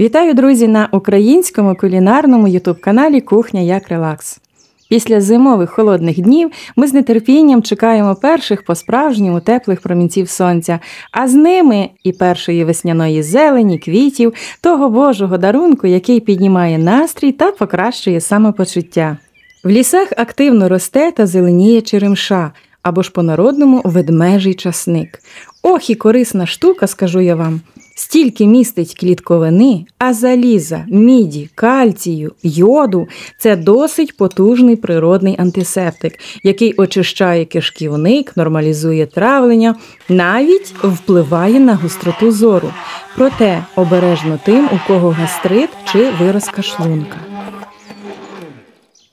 Вітаю, друзі, на українському кулінарному ютуб-каналі «Кухня як релакс». Після зимових холодних днів ми з нетерпінням чекаємо перших по-справжньому теплих промінців сонця, а з ними і першої весняної зелені, квітів, того божого дарунку, який піднімає настрій та покращує самопочуття. В лісах активно росте та зеленіє черемша, або ж по-народному ведмежий часник. Ох і корисна штука, скажу я вам. Стільки містить клітковини, а заліза, міді, кальцію, йоду – це досить потужний природний антисептик, який очищає кишківник, нормалізує травлення, навіть впливає на гостроту зору. Проте обережно тим, у кого гастрит чи виразка шлунка.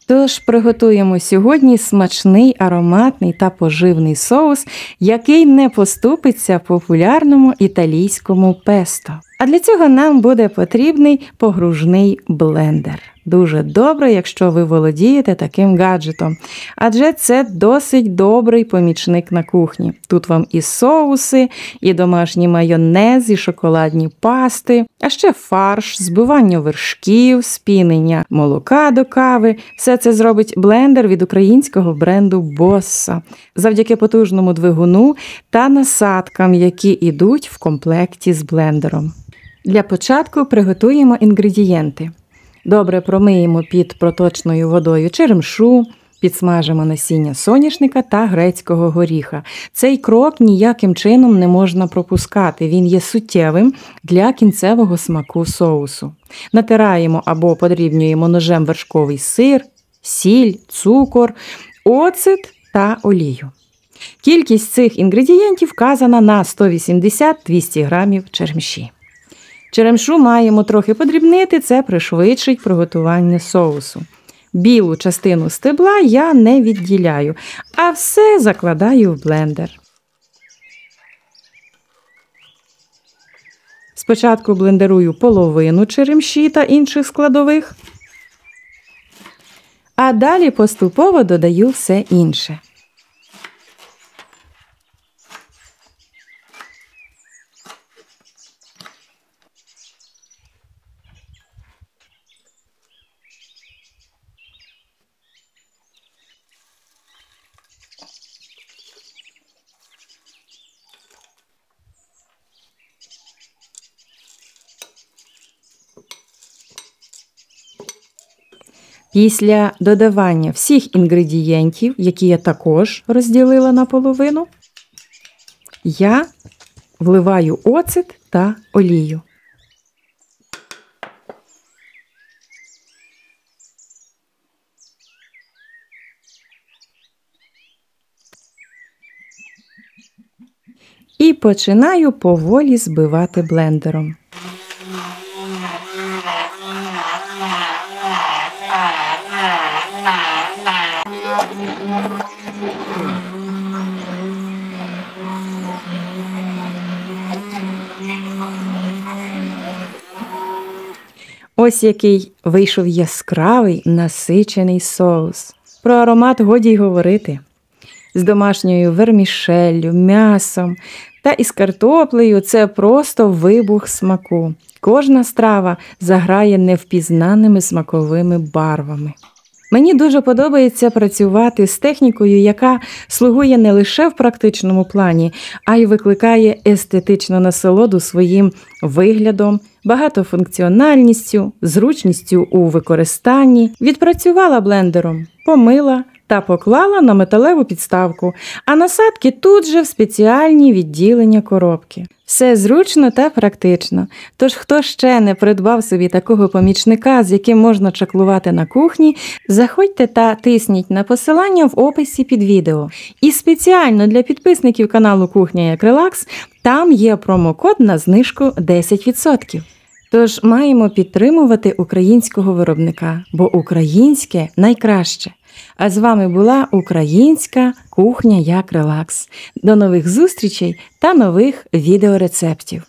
Тож приготуємо сьогодні смачний, ароматний та поживний соус, який не поступиться популярному італійському песто. А для цього нам буде потрібний погружний блендер. Дуже добре, якщо ви володієте таким гаджетом, адже це досить добрий помічник на кухні. Тут вам і соуси, і домашній майонез, і шоколадні пасти, а ще фарш, збивання вершків, спінення молока до кави. Все це зробить блендер від українського бренду Bossa, завдяки потужному двигуну та насадкам, які йдуть в комплекті з блендером. Для початку приготуємо інгредієнти. Добре промиємо під проточною водою черемшу, підсмажимо насіння соняшника та грецького горіха. Цей крок ніяким чином не можна пропускати, він є суттєвим для кінцевого смаку соусу. Натираємо або подрібнюємо ножем вершковий сир, сіль, цукор, оцет та олію. Кількість цих інгредієнтів вказана на 180-200 грамів черемші. Черемшу маємо трохи подрібнити, це пришвидшить приготування соусу. Білу частину стебла я не відділяю, а все закладаю в блендер. Спочатку блендерую половину черемші та інших складових, а далі поступово додаю все інше. Після додавання всіх інгредієнтів, які я також розділила на половину, я вливаю оцет та олію. І починаю поволі збивати блендером. Ось який вийшов яскравий, насичений соус. Про аромат годі й говорити. З домашньою вермішеллю, м'ясом та із картоплею – це просто вибух смаку. Кожна страва заграє невпізнаними смаковими барвами. Мені дуже подобається працювати з технікою, яка слугує не лише в практичному плані, а й викликає естетичну насолоду своїм виглядом, багатофункціональністю, зручністю у використанні. Відпрацювала блендером, помила та поклала на металеву підставку, а насадки тут же в спеціальні відділення коробки. Все зручно та практично. Тож, хто ще не придбав собі такого помічника, з яким можна чаклувати на кухні, заходьте та тисніть на посилання в описі під відео. І спеціально для підписників каналу «Кухня як релакс» там є промокод на знижку 10%. Тож маємо підтримувати українського виробника, бо українське найкраще. А з вами була українська кухня як релакс. До нових зустрічей та нових відеорецептів.